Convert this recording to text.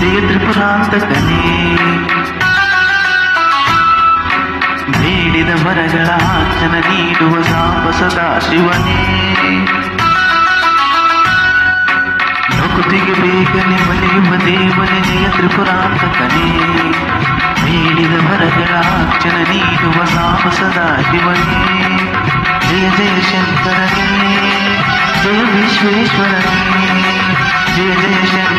ಜಯ ತ್ರಿಪುರಾಂತಕನೇ. ಬೇಡಿದ ವರಗಳ ಆಚನ ನೀಡುವ ಸಾಂಬ ಸದಾ ಶಿವನೇ. ಪ್ರಕೃತಿಗೆ ಬೇಗನೆ ಬಲಿಯುವ ದೇವನೇ ಜಯ ತ್ರಿಪುರಾಂತಕನೇ. ಬೇಡಿದ ವರಗಳ ಆಚನ ನೀಡುವ ಸಾಂಬ ಸದಾ ಶಿವನೇ. ಜಯ ಜಯ ಶಂಕರನೇ, ಜಯ ವಿಶ್ವೇಶ್ವರನೇ, ಜಯ ಜಯ ಶಂಕರ.